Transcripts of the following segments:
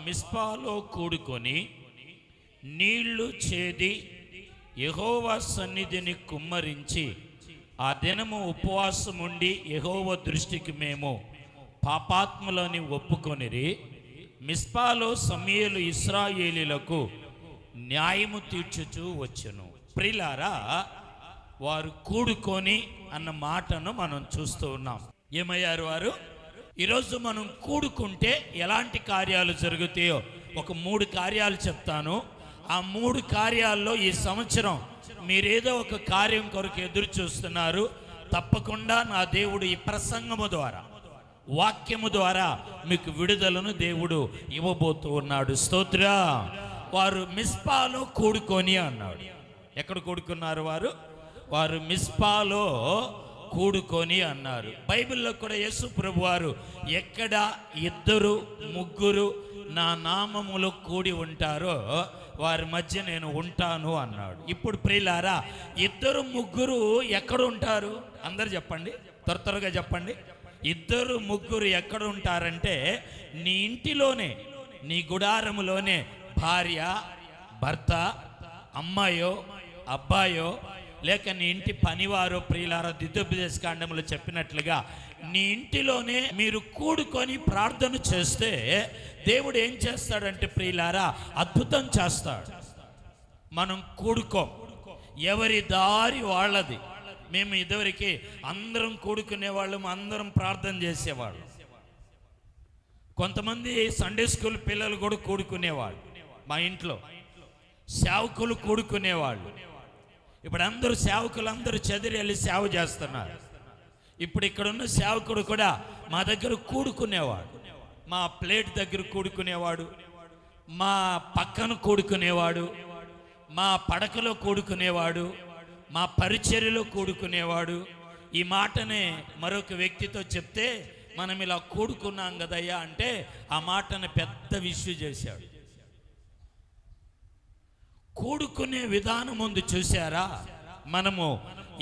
మిస్పాలో కూడుకొని నీళ్లు చేది యెహోవా సన్నిధిని కుమ్మరించి ఆ దినము ఉపవాసం ఉండి యెహోవా దృష్టికి మేము పాపాత్ములని ఒప్పుకొనిరి. మిస్పాలో సమూయేలు ఇశ్రాయేలీయులకు న్యాయము తీర్చుచూ వచ్చెను. ప్రియులారా, వారు కూడుకొని అన్న మాటను మనం చూస్తూ ఉన్నాం. ఏమయ్యారు వారు? ఈరోజు మనం కూడుకుంటే ఎలాంటి కార్యాలు జరుగుతాయో ఒక 3 కార్యాలు చెప్తాను. ఆ 3 కార్యాల్లో ఈ సంవత్సరం మీరేదో ఒక కార్యం కొరకు ఎదురు చూస్తున్నారు. తప్పకుండా నా దేవుడు ఈ ప్రసంగము ద్వారా, వాక్యము ద్వారా మీకు విడుదలను దేవుడు ఇవ్వబోతూ ఉన్నాడు. స్తోత్ర. వారు మిస్పాలో కూడుకొని అన్నాడు. ఎక్కడ కూడుకున్నారు వారు? వారు మిస్పాలో కూడుకొని అన్నారు. బైబిల్లో కూడా యేసు ప్రభు వారు ఎక్కడ 2, 3 నా నామములో కూడి ఉంటారో వారి మధ్య నేను ఉంటాను అన్నాడు. ఇప్పుడు ప్రియులారా, 2, 3 ఎక్కడ ఉంటారు? అందరు చెప్పండి, త్వరగా చెప్పండి. 2, 3 ఎక్కడ ఉంటారంటే నీ ఇంటిలోనే, నీ గుడారములోనే భార్య, భర్త, అమ్మాయో, అబ్బాయో, లేక నీ ఇంటి పనివారో. ప్రియులారా, ద్వితీయోపదేశ కాండములో చెప్పినట్లుగా నీ ఇంటిలోనే మీరు కూడుకొని ప్రార్థన చేస్తే దేవుడు ఏం చేస్తాడంటే ప్రియులారా, అద్భుతం చేస్తాడు. మనం కూడుకోం, ఎవరి దారి వాళ్ళది. మేము ఇదివరకు అందరం కూడుకునేవాళ్ళం, అందరం ప్రార్థన చేసేవాళ్ళం. కొంతమంది సండే స్కూల్ పిల్లలు కూడా కూడుకునేవాళ్ళు. మా ఇంట్లో సేవకులు కూడుకునేవాళ్ళు. ఇప్పుడు అందరూ సేవకులు అందరూ చెదిరి వెళ్ళి సేవ చేస్తున్నారు. ఇప్పుడు ఇక్కడున్న సేవకుడు కూడా మా దగ్గర కూడుకునేవాడు. మా ప్లేట్ దగ్గర కూడుకునేవాడు, మా పక్కన కూడుకునేవాడు, మా పడకలో కూడుకునేవాడు, మా పరిచర్యలో కూడుకునేవాడు. ఈ మాటనే మరొక వ్యక్తితో చెప్తే మనం ఇలా కూడుకున్నాం కదయ్యా అంటే ఆ మాటను పెద్ద ఇష్యూ చేశాడు. కూడుకునే విధానం ముందు చూసారా? మనము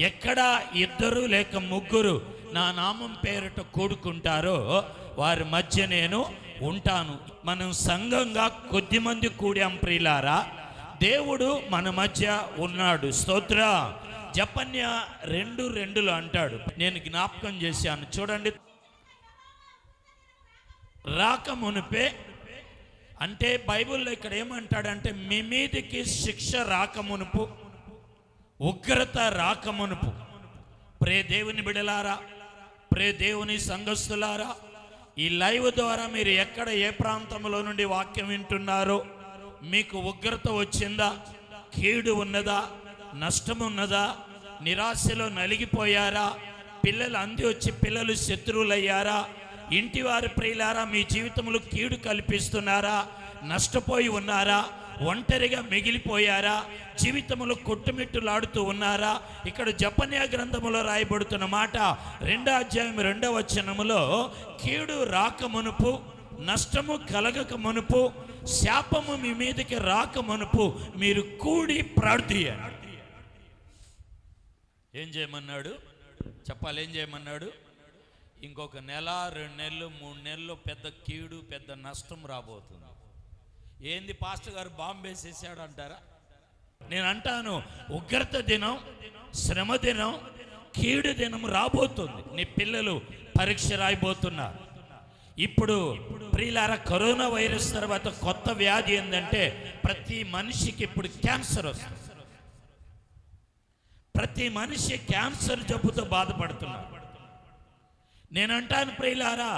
ఎక్కడ 2 లేక 3 నా నామం పేరిట కూడుకుంటారో వారి మధ్య నేను ఉంటాను. మనం సంఘంగా కొద్దిమంది కూడాం ప్రియులారా, దేవుడు మన మధ్య ఉన్నాడు. స్తోత్ర. జపన్య 2:2 అంటాడు, నేను జ్ఞాపకం చేశాను చూడండి. రాక మునిపే అంటే బైబిల్లో ఇక్కడ ఏమంటాడంటే మీ మీదికి శిక్ష రాకమునుపు, ఉగ్రత రాకమునుపు. ప్రే దేవుని బిడలారా, ప్రే దేవుని సంఘస్థులారా, ఈ లైవ్ ద్వారా మీరు ఎక్కడ ఏ ప్రాంతంలో నుండి వాక్యం వింటున్నారో మీకు ఉగ్రత వచ్చిందా, కీడు ఉన్నదా, నష్టం ఉన్నదా, నిరాశలో నలిగిపోయారా, పిల్లలు అంది వచ్చి పిల్లలు శత్రువులయ్యారా, ఇంటి వారి ప్రియులారా మీ జీవితంలో కీడు కల్పిస్తున్నారా, నష్టపోయి ఉన్నారా, ఒంటరిగా మిగిలిపోయారా, జీవితంలో కొట్టుమిట్టులాడుతూ ఉన్నారా? ఇక్కడ జపన్యా గ్రంథములో రాయబడుతున్న మాట 2వ అధ్యాయం 2వ వచనములో కీడు రాకమునుపు, నష్టము కలగక మునుపు, శాపము మీ మీదకి రాకమునుపు మీరు కూడి ప్రార్థించండి. ఏం చేయమన్నాడు? చెప్పాలి, ఏం చేయమన్నాడు? ఇంకొక 1, 2 నెలలు, 3 నెలలు పెద్ద కీడు, పెద్ద నష్టం రాబోతుంది. ఏంది పాస్టర్ గారు బాంబు వేసేసాడు అంటారా? నేను అంటాను, ఉగ్రత దినం, శ్రమ దినం, కీడు దినం రాబోతుంది. నీ పిల్లలు పరీక్ష రాయబోతున్నారు. ఇప్పుడు ప్రియులారా, కరోనా వైరస్ తర్వాత కొత్త వ్యాధి ఏంటంటే ప్రతి మనిషికి ఇప్పుడు క్యాన్సర్ వస్తుంది. ప్రతి మనిషి క్యాన్సర్ జబ్బుతో బాధపడుతున్నారు. నేనంటాను ప్రియులారా,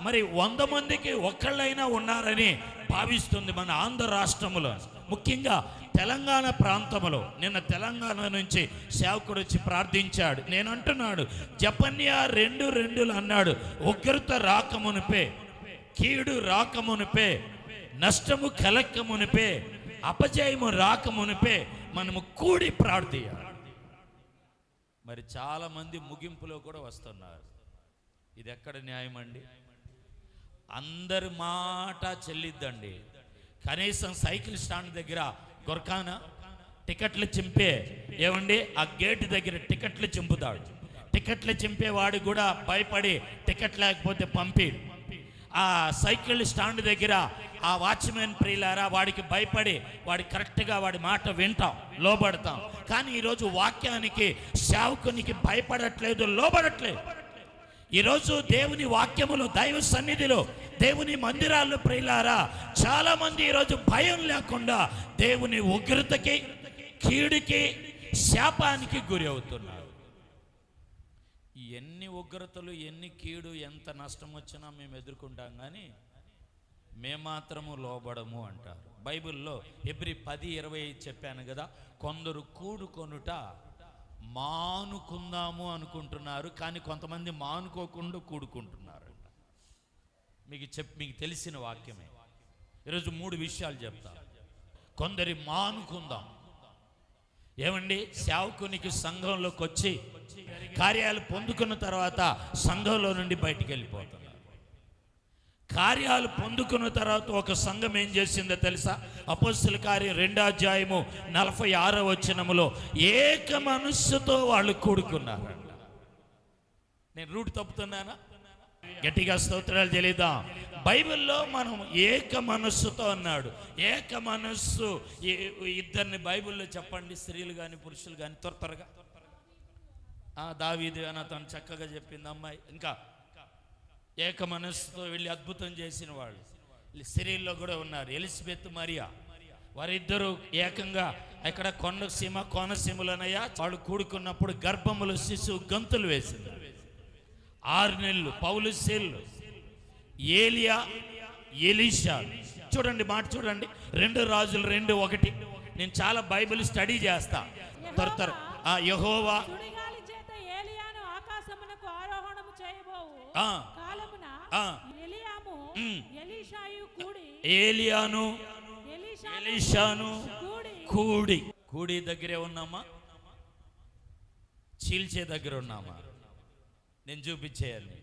మరి 100 మందికి ఒక్కళ్ళైనా ఉన్నారని భావిస్తుంది మన ఆంధ్ర రాష్ట్రంలో, ముఖ్యంగా తెలంగాణ ప్రాంతంలో. నిన్న తెలంగాణ నుంచి సేవకుడు వచ్చి ప్రార్థించాడు. నేను అంటున్నాడు, జపన్య 2:2 అన్నాడు, ఉగ్రత రాకమునిపే, కీడు రాకమునిపే, నష్టము కలక్కమునిపే, అపజయము రాకమునిపే మనము కూడి ప్రార్థించాలి. మరి చాలా మంది ముగింపులో కూడా వస్తున్నారు. ఇది ఎక్కడ న్యాయం అండి? అందరి మాట చెల్లిద్దండి. కనీసం సైకిల్ స్టాండ్ దగ్గర గొరకాన టికెట్లు చింపే, ఏమండి ఆ గేటు దగ్గర టికెట్లు చింపుతాడు. టికెట్లు చింపేవాడు కూడా భయపడి టికెట్ లేకపోతే పంపి, ఆ సైకిల్ స్టాండ్ దగ్గర ఆ వాచ్మెన్ ప్రియులారా, వాడికి భయపడి వాడి కరెక్ట్గా వాడి మాట వింటాం, లోబడతాం. కానీ ఈరోజు వాక్యానికి, సేవకునికి భయపడట్లేదు, లోబడట్లేదు. ఈరోజు దేవుని వాక్యములో, దైవ సన్నిధిలో, దేవుని మందిరాల్లో ప్రియులారా, చాలా మంది ఈరోజు భయం లేకుండా దేవుని ఉగ్రతకి, కీడుకి, శాపానికి గురి అవుతున్నారు. ఎన్ని ఉగ్రతలు, ఎన్ని కీడు, ఎంత నష్టం వచ్చినా మేము ఎదుర్కొంటాం, కానీ మేమాత్రము లోబడము అంటారు. బైబిల్లో హెబ్రీ 10:25 చెప్పాను కదా, కొందరు కూడుకొనుట మానుకుందాము అనుకుంటున్నారు, కానీ కొంతమంది మానుకోకుండా కూడుకుంటున్నారు. మీకు తెలిసిన వాక్యమే. ఈరోజు 3 విషయాలు చెప్తా. కొందరి మానుకుందాం. ఏమండి, సేవకునికి సంఘంలోకి వచ్చి కార్యాలు పొందుకున్న తర్వాత సంఘంలో నుండి బయటికి వెళ్ళిపోతున్నారు. కార్యాలు పొందుకున్న తర్వాత ఒక సంఘం ఏం చేసిందో తెలుసా? అపోస్తలుల కార్యం 2:46 ఏక మనస్సుతో వాళ్ళు కూడుకున్నారంట. నేను రూట్ తప్పుతున్నానా? గట్టిగా స్తోత్రాలు చెల్లిద్దాం. బైబిల్లో మనం ఏక మనస్సుతో అన్నాడు. ఏక మనస్సు ఇద్దరిని బైబిల్లో చెప్పండి, స్త్రీలు కానీ పురుషులు కానీ. త్వరగా దావీదు అని అతను చక్కగా చెప్పింది అమ్మాయి. ఇంకా ఏక మనస్సుతో వెళ్ళి అద్భుతం చేసిన వాళ్ళు స్త్రీల్లో కూడా ఉన్నారు. ఎలిజబెత్, మరియా, వారిద్దరూ ఏకంగా ఇక్కడ కోనసీమలోనయ్యా వాళ్ళు కూడుకున్నప్పుడు గర్భములు శిశువు గంతులు వేసింది. 6 నెలలు. పౌలు, శీలు, ఏలియా, ఎలీషా. చూడండి మాట చూడండి, 2 రాజులు 2:1. నేను చాలా బైబిల్ స్టడీ చేస్తా. త్వర యెహోవా ఏలియాను ఎలీషాను కూడి దగ్గరే ఉన్నామా, చీల్చే దగ్గర ఉన్నామా? నేను చూపించేయాలి.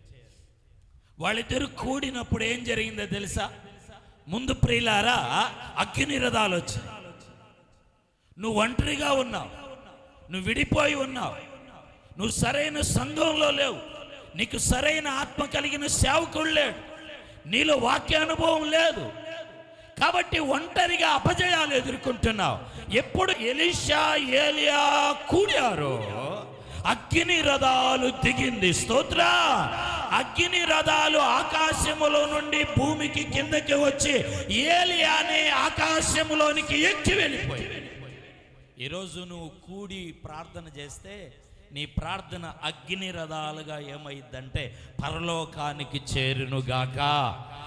వాళ్ళిద్దరు కూడినప్పుడు ఏం జరిగిందో తెలుసా? ముందు ప్రియులారా, అగ్ని రథాలు వచ్చాయి. నువ్వు ఒంటరిగా ఉన్నావు, నువ్వు విడిపోయి ఉన్నావు, నువ్వు సరైన సంఘంలో లేవు, నీకు సరైన ఆత్మ కలిగిన సేవకుడు లేడు, నీలో వాక్యానుభవం లేదు, కాబట్టి ఒంటరిగా అపజయాలు ఎదుర్కొంటున్నావు. ఎప్పుడు ఎలీషా, ఏలియా కూడారో అగ్ని రథాలు దిగింది. స్తోత్ర. అగ్ని రథాలు ఆకాశములో నుండి భూమికి కిందకి వచ్చి ఏలియానే ఆకాశములోనికి ఎక్కి వెళ్ళిపోయి. ఈరోజు నువ్వు కూడి ప్రార్థన చేస్తే నీ ప్రార్థన అగ్ని రథాలుగా ఏమైందంటే పరలోకానికి చేరునుగాక.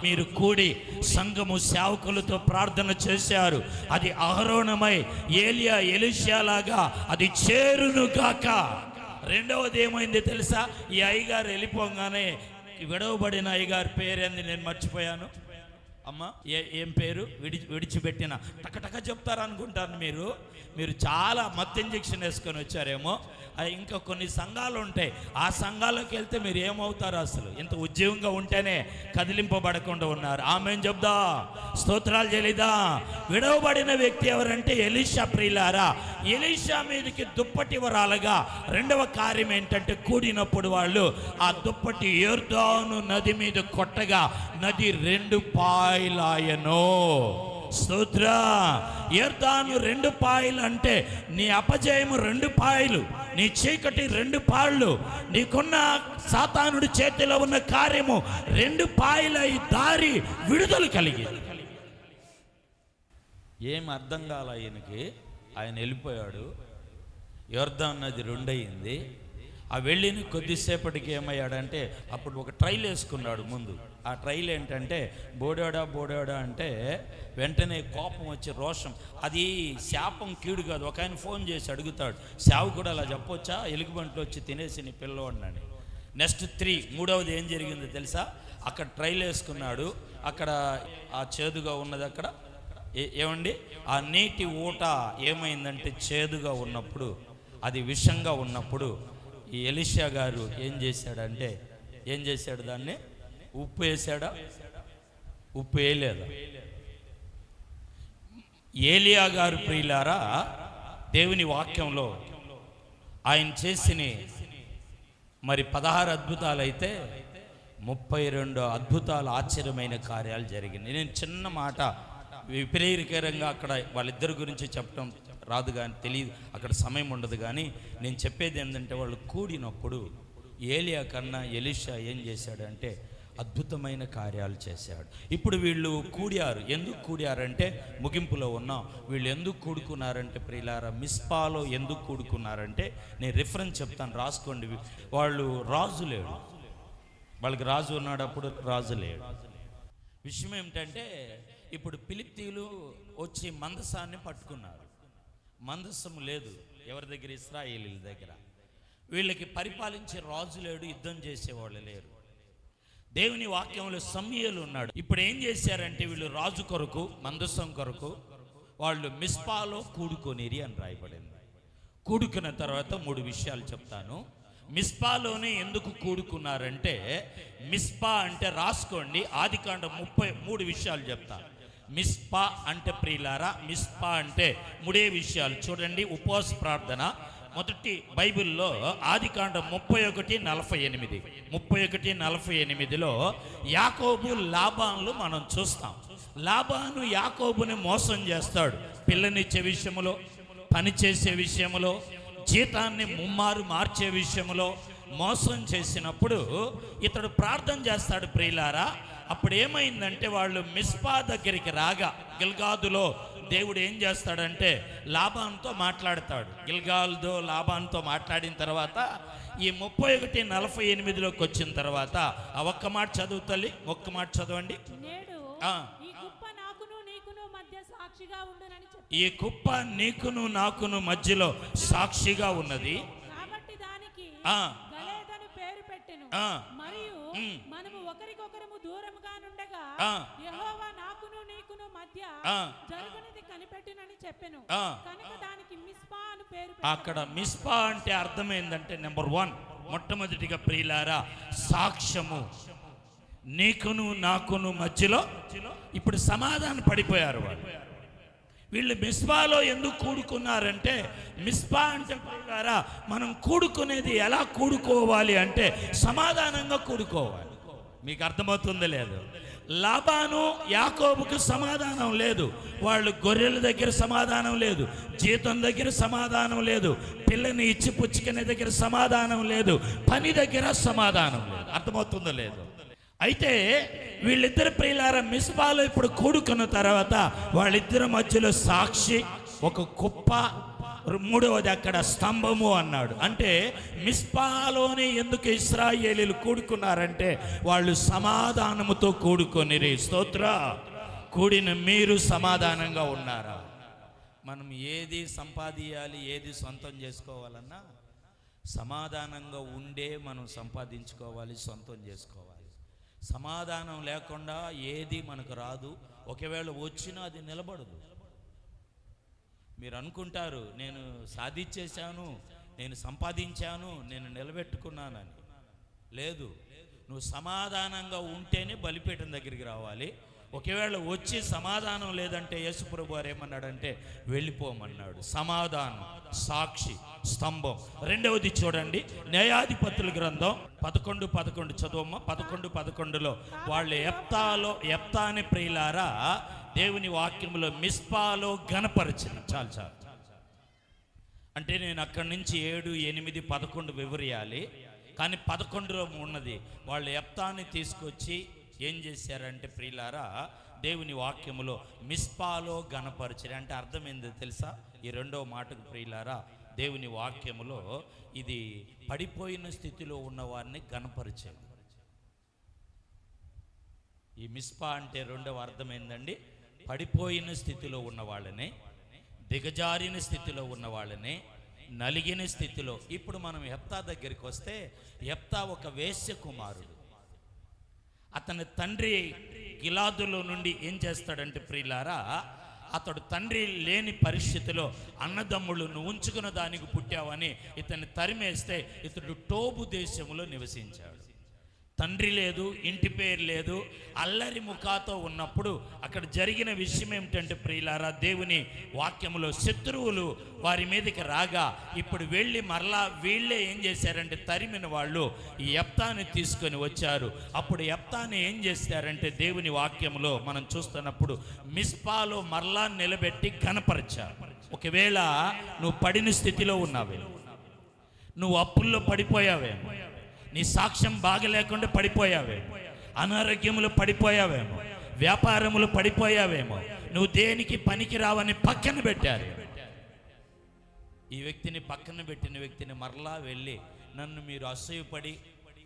మీరు కూడి సంఘము సేవకులతో ప్రార్థన చేశారు, అది అహరోనమై ఏలియా, ఎలీషా లాగా అది చేరునుగాక. రెండవది ఏమైంది తెలుసా? ఈ అయ్యగారు వెళ్ళిపోగానే విడవబడిన అయ్యగారి పేరేంది నేను మర్చిపోయాను. అమ్మ ఏం పేరు? విడిచిపెట్టిన. టకటక చెప్తారనుకుంటారు మీరు చాలా మత్తు ఇంజెక్షన్ వేసుకొని వచ్చారేమో. ఇంకా కొన్ని సంఘాలు ఉంటాయి, ఆ సంఘాలకు వెళ్తే మీరు ఏమవుతారు? అసలు ఇంత ఉద్యోగంగా ఉంటేనే కదిలింపబడకుండా ఉన్నారు. ఆమేన్ చెప్దా, స్తోత్రాలు చెల్లిదా. విడవబడిన వ్యక్తి ఎవరంటే ఎలీషా. ప్రియులారా, ఎలీషా మీదకి దుప్పటి వరాలుగా రెండవ కార్యం ఏంటంటే, కూడినప్పుడు వాళ్ళు ఆ దుప్పటి యోర్దాను నది మీద కొట్టగా నది 2 పాయలాయను. స్తోత్ర. యోర్దాను 2 పాయలు అంటే నీ అపజయము 2 పాయలు, నీ చీకటి 2 పాళ్ళు, నీకున్న సాతానుడి చేతిలో ఉన్న కార్యము 2 పాయలై దారి విడుదల కలిగింది. ఏం అర్థం కాల ఆయనకి. ఆయన వెళ్ళిపోయాడు, యోర్దాను నది 2 అయింది. ఆ వెళ్ళిన కొద్దిసేపటికి ఏమయ్యాడంటే అప్పుడు ఒక ట్రైల్ వేసుకున్నాడు ముందు. ఆ ట్రైల్ ఏంటంటే బోడాడా అంటే వెంటనే కోపం వచ్చి రోషం. అది శాపం, కీడు కాదు. ఒక ఆయన ఫోన్ చేసి అడుగుతాడు, సేవ కూడా అలా చెప్పొచ్చా? ఎలుగుబంట్లు వచ్చి తినేసి నీ పిల్లవాడినని. నెక్స్ట్ 3 మూడవది ఏం జరిగిందో తెలుసా? అక్కడ ట్రైల్ వేసుకున్నాడు, అక్కడ ఆ చేదుగా ఉన్నది. అక్కడ ఏమండి, ఆ నీటి ఊట ఏమైందంటే చేదుగా ఉన్నప్పుడు, అది విషంగా ఉన్నప్పుడు ఈ ఎలీషా గారు ఏం చేశాడంటే, దాన్ని ఉప్పు వేసాడా? ఉప్పు వేయలేదా? ఏలియా గారు ప్రియులారా, దేవుని వాక్యంలో ఆయన చేసిన మరి 16 అద్భుతాలు అయితే 32 అద్భుతాలు, ఆశ్చర్యమైన కార్యాలు జరిగింది. నేను చిన్న మాట విపరీతంగా అక్కడ వాళ్ళిద్దరి గురించి చెప్పడం రాదు కానీ తెలియదు, అక్కడ సమయం ఉండదు. కానీ నేను చెప్పేది ఏంటంటే, వాళ్ళు కూడినప్పుడు ఏలియా కన్నా ఎలీషా ఏం చేశాడంటే అద్భుతమైన కార్యాలు చేశాడు. ఇప్పుడు వీళ్ళు కూడారు. ఎందుకు కూడారంటే, ముగింపులో ఉన్నాం. వీళ్ళు ఎందుకు కూడుకున్నారంటే ప్రియులారా, మిస్పాలో ఎందుకు కూడుకున్నారంటే, నేను రిఫరెన్స్ చెప్తాను, రాసుకోండి. వాళ్ళు రాజు లేడు, వాళ్ళకి రాజు ఉన్నాడు, అప్పుడు రాజు లేడు. విషయం ఏమిటంటే, ఇప్పుడు ఫిలిష్తీయులు వచ్చి మందసాన్ని పట్టుకున్నారు. మందసము లేదు ఎవరి దగ్గర? ఇశ్రాయేలీల దగ్గర. వీళ్ళకి పరిపాలించే రాజు లేడు, యుద్ధం చేసేవాళ్ళు లేరు. దేవుని వాక్యంలో సమూయేలు ఉన్నాడు. ఇప్పుడు ఏం చేశారంటే, వీళ్ళు రాజు కొరకు, మందసం కొరకు వాళ్ళు మిస్పాలో కూడుకొనిరి అని రాయబడింది. కూడుకున్న తర్వాత 3 విషయాలు చెప్తాను. మిస్పాలోనే ఎందుకు కూడుకున్నారంటే, మిస్పా అంటే రాసుకోండి, ఆదికాండం 33 విషయాలు చెప్తాను. మిస్పా అంటే ప్రియులారా, మిస్పా అంటే 3 విషయాలు చూడండి. ఉపవాస ప్రార్థన మొదటి బైబిల్లో ఆదికాండం 31:48 31:48లో యాకోబు లాబానులు మనం చూస్తాం. లాబాను యాకోబుని మోసం చేస్తాడు. పిల్లనిచ్చే విషయంలో, పని చేసే విషయంలో, జీతాన్ని ముమ్మారు మార్చే విషయంలో మోసం చేసినప్పుడు ఇతడు ప్రార్థన చేస్తాడు ప్రియులారా. అప్పుడు ఏమైందంటే, వాళ్ళు మిస్పా దగ్గరికి రాగా, గిల్గాదులో దేవుడు ఏం చేస్తాడంటే లాబానుతో మాట్లాడతాడు. గిల్గాదులో లాబానుతో మాట్లాడిన తర్వాత ఈ 31:48లోకి వచ్చిన తర్వాత ఆ ఒక్క మాట చదువు తల్లి, ఒక్క మాట చదవండి. ఈ కుప్ప నీకును నాకును మధ్యలో సాక్షిగా ఉన్నది, కాబట్టి దానికి గలేదని పేరు పెట్టెను. మరియు మనము ఒకరికొకరము దూరముగా నుండగా యెహోవా నాకును నీకును మధ్య జరుగునది కనిపెట్టునని చెప్పెను. కనుక దానికి మిస్పా అని పేరు పెట్టెను. అక్కడ మిస్పా అంటే అర్థం ఏంటంటే, నెంబర్ 1 మొట్టమొదటిగా ప్రియులారా, సాక్ష్యము. నీకును నాకును మధ్యలో ఇప్పుడు సమాధానం పడిపోయారు వాళ్ళు. వీళ్ళు మిస్పాలో ఎందుకు కూడుకున్నారంటే, మిస్పా అంటే ప్రియులారా, మనం కూడుకునేది ఎలా కూడుకోవాలి అంటే సమాధానంగా కూడుకోవాలి. మీకు అర్థమవుతుందో లేదు? లాబాను యాకోబుకు సమాధానం లేదు. వాళ్ళు గొర్రెల దగ్గర సమాధానం లేదు, జీతం దగ్గర సమాధానం లేదు, పిల్లని ఇచ్చి పుచ్చుకునే దగ్గర సమాధానం లేదు, పని దగ్గర సమాధానం లేదు. అర్థమవుతుందో లేదు? అయితే వీళ్ళిద్దరు ప్రియులారా మిస్పాలో ఇప్పుడు కూడుకున్న తర్వాత వాళ్ళిద్దరి మధ్యలో సాక్షి, ఒక కుప్ప, 3వది అక్కడ స్తంభము అన్నాడు. అంటే మిస్పాలోనే ఎందుకు ఇశ్రాయేలీలు కూడుకున్నారంటే, వాళ్ళు సమాధానముతో కూడుకొనిరి. స్తోత్ర. కూడిన మీరు సమాధానంగా ఉన్నారా? మనం ఏది సంపాదించాలి, ఏది సొంతం చేసుకోవాలన్నా సమాధానంగా ఉండే మనం సంపాదించుకోవాలి, సొంతం చేసుకోవాలి. సమాధానం లేకుండా ఏది మనకు రాదు. ఒకవేళ వచ్చినా అది నిలబడదు. మీరు అనుకుంటారు, నేను సాధించేశాను, నేను సంపాదించాను, నేను నిలబెట్టుకున్నానని. లేదు, నువ్వు సమాధానంగా ఉంటేనే బలిపీఠం దగ్గరికి రావాలి. ఒకవేళ వచ్చి సమాధానం లేదంటే యేసుప్రభు వారు ఏమన్నాడంటే వెళ్ళిపోమన్నాడు. సమాధానం, సాక్షి, స్తంభం. 2వది చూడండి, న్యాయాధిపతుల గ్రంథం 11:11 చదువమ్మ. 11:11లో వాళ్ళు ఎప్తాని ప్రియులారా దేవుని వాక్యంలో మిస్పాలో గణపరిచింది. చాలు. అంటే నేను అక్కడి నుంచి 7, 8, 11 వివరియాలి, కానీ 11లో ఉన్నది. వాళ్ళు ఎప్తాని తీసుకొచ్చి ఏం చేశారంటే ప్రియులారా, దేవుని వాక్యములో మిస్పాలో గణపరిచారు. అంటే అర్థం ఏందో తెలుసా? ఈ 2వ మాటకు ప్రియులారా, దేవుని వాక్యములో ఇది పడిపోయిన స్థితిలో ఉన్న వారిని గణపరిచేది. ఈ మిస్పా అంటే 2వ అర్థం ఏందండి? పడిపోయిన స్థితిలో ఉన్న వాళ్ళని, దిగజారిన స్థితిలో ఉన్న వాళ్ళని, నలిగిన స్థితిలో. ఇప్పుడు మనం యెఫ్తా దగ్గరికి వస్తే, యెఫ్తా ఒక వేశ్య కుమారుడు. అతని తండ్రి గిలాదులో నుండి ఏం చేస్తాడంటే ప్రియులారా, అతడు తండ్రి లేని పరిస్థితిలో అన్నదమ్ముళ్ళు నువ్వు ఉంచుకున్న దానికి పుట్టావని ఇతన్ని తరిమేస్తే ఇతడు టోబు దేశంలో నివసించాడు. తండ్రి లేదు, ఇంటి పేరు లేదు, అల్లరి ముఖాతో ఉన్నప్పుడు అక్కడ జరిగిన విషయం ఏమిటంటే ప్రియులారా, దేవుని వాక్యములో శత్రువులు వారి మీదకి రాగా ఇప్పుడు వెళ్ళి మరలా వీళ్ళే ఏం చేశారంటే తరిమిన వాళ్ళు ఈ యెఫ్తాని తీసుకొని వచ్చారు. అప్పుడు యెఫ్తాని ఏం చేశారంటే దేవుని వాక్యములో మనం చూస్తున్నప్పుడు మిస్పాలో మరలా నిలబెట్టి కనపరిచారు. ఒకవేళ నువ్వు పడిన స్థితిలో ఉన్నావే, నువ్వు అప్పుల్లో పడిపోయావేమో, నీ సాక్ష్యం బాగలేకుండా పడిపోయావేమో, అనారోగ్యములు పడిపోయావేమో, వ్యాపారములు పడిపోయావేమో, నువ్వు దేనికి పనికి రావని పక్కన పెట్టారు. ఈ వ్యక్తిని పక్కన పెట్టిన వ్యక్తిని మరలా వెళ్ళి, నన్ను మీరు అసూయపడి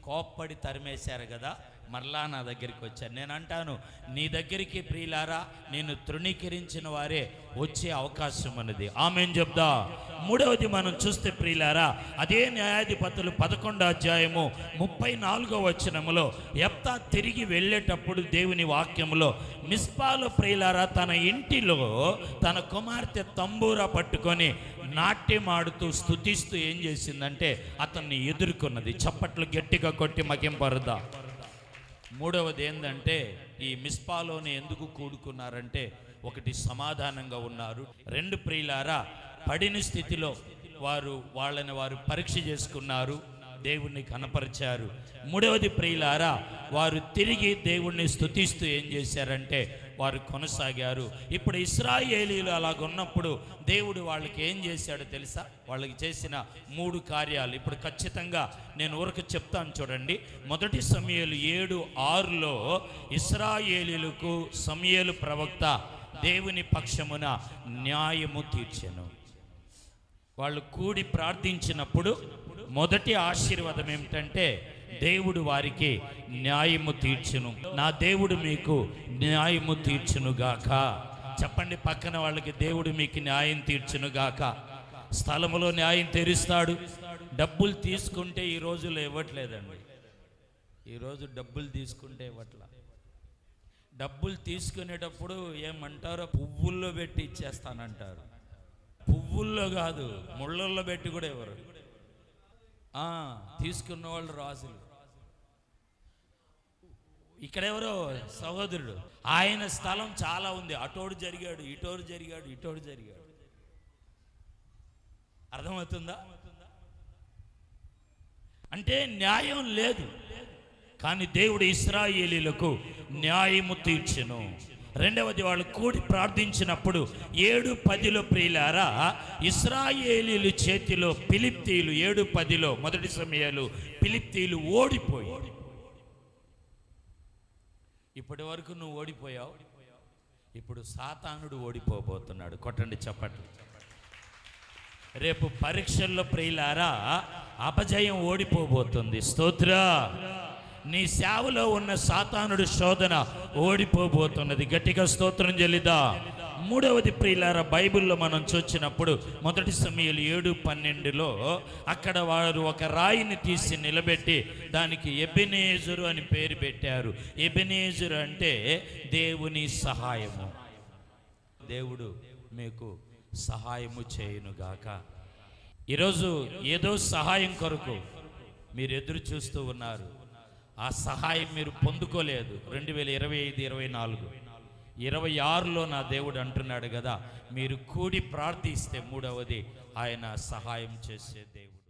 కోప్పడి తరిమేశారు కదా, మరలా నా దగ్గరికి వచ్చారు. నేను అంటాను, నీ దగ్గరికి ప్రియులారా నేను తృణీకరించిన వారే వచ్చే అవకాశం ఉన్నది. ఆమేన్ చెప్దా. మూడవది మనం చూస్తే ప్రియులారా, అదే న్యాయాధిపతులు 11వ అధ్యాయము 34వ వచనములో యెఫ్తా తిరిగి వెళ్ళేటప్పుడు దేవుని వాక్యములో మిస్పాలో ప్రియులారా తన ఇంటిలో తన కుమార్తె తంబూరా పట్టుకొని నాట్యమాడుతూ స్తుతిస్తూ ఏం చేసిందంటే అతన్ని ఎదుర్కొన్నది. చప్పట్లు గట్టిగా కొట్టి మకింపరుదా. మూడవది ఏంటంటే ఈ మిస్పాలోని ఎందుకు కూడుకున్నారంటే, ఒకటి సమాధానంగా ఉన్నారు, రెండు ప్రియులారా పడిన స్థితిలో వాళ్ళని వారు పరీక్ష చేసుకున్నారు, దేవుణ్ణి కనపరిచారు. మూడవది ప్రియులారా వారు తిరిగి దేవుణ్ణి స్తుతిస్తూ ఏం చేశారంటే వారు కొనసాగారు. ఇప్పుడు ఇశ్రాయేలీలు అలాగున్నప్పుడు దేవుడు వాళ్ళకి ఏం చేశాడో తెలుసా? వాళ్ళకి చేసిన 3 కార్యాలు ఇప్పుడు ఖచ్చితంగా నేను ఊరికి చెప్తాను చూడండి. మొదటి సమూయేలు 7:6లో ఇశ్రాయేలీలకు సమూయేలు ప్రవక్త దేవుని పక్షమున న్యాయము తీర్చెను. వాళ్ళు కూడి ప్రార్థించినప్పుడు మొదటి ఆశీర్వాదం ఏమిటంటే దేవుడు వారికి న్యాయము తీర్చును. నా దేవుడు మీకు న్యాయము తీర్చునుగాక. చెప్పండి పక్కన వాళ్ళకి, దేవుడు మీకు న్యాయం తీర్చునుగాక. స్థలములో న్యాయం తీరుస్తాడు. డబ్బులు తీసుకుంటే ఈ రోజుల్లో ఇవ్వట్లేదండి. ఈరోజు డబ్బులు తీసుకుంటే ఇవ్వట్లా. డబ్బులు తీసుకునేటప్పుడు ఏమంటారో పువ్వుల్లో పెట్టి ఇచ్చేస్తానంటారు. పువ్వుల్లో కాదు, ముళ్ళల్లో పెట్టి కూడా ఎవరు తీసుకున్న వాళ్ళు రాజులు. ఇక్కడెవరో సహోదరుడు, ఆయన స్థలం చాలా ఉంది, అటోడు జరిగాడు, ఇటోడు జరిగాడు, ఇటోడు జరిగాడు. అర్థమవుతుందా? అంటే న్యాయం లేదు, కానీ దేవుడు ఇశ్రాయేలీలకు న్యాయము తీర్చెను. రెండవది వాళ్ళు కూడి ప్రార్థించినప్పుడు 7:10లో ప్రియులారా ఇశ్రాయేలీలు చేతిలో ఫిలిష్తీయులు 7:10లో మొదటి సమూయేలు ఫిలిష్తీయులు ఓడిపోయి, ఇప్పటి వరకు నువ్వు ఓడిపోయావు, ఇప్పుడు సాతానుడు ఓడిపోబోతున్నాడు. కొట్టండి చప్పట్లు. రేపు పరీక్షల్లో ప్రియులారా అపజయం ఓడిపోబోతుంది. స్తోత్ర. నీ సేవలో ఉన్న సాతానుడు శోధన ఓడిపోబోతున్నది. గట్టిగా స్తోత్రం చెల్లిదా. మూడవది ప్రియులారా బైబిల్లో మనం చూసినప్పుడు మొదటి సమూయేలు 7:12లో అక్కడ వారు ఒక రాయిని తీసి నిలబెట్టి దానికి ఎబెనేజరు అని పేరు పెట్టారు. ఎబెనేజరు అంటే దేవుని సహాయము. దేవుడు మీకు సహాయము చేయునుగాక. ఈరోజు ఏదో సహాయం కొరకు మీరు ఎదురు చూస్తూ ఉన్నారు. ఆ సహాయం మీరు పొందుకోలేదు. 2025, 24, 26లో నా దేవుడు అంటున్నాడు కదా, మీరు కూడి ప్రార్థిస్తే మూడవది ఆయన సహాయం చేసే దేవుడు.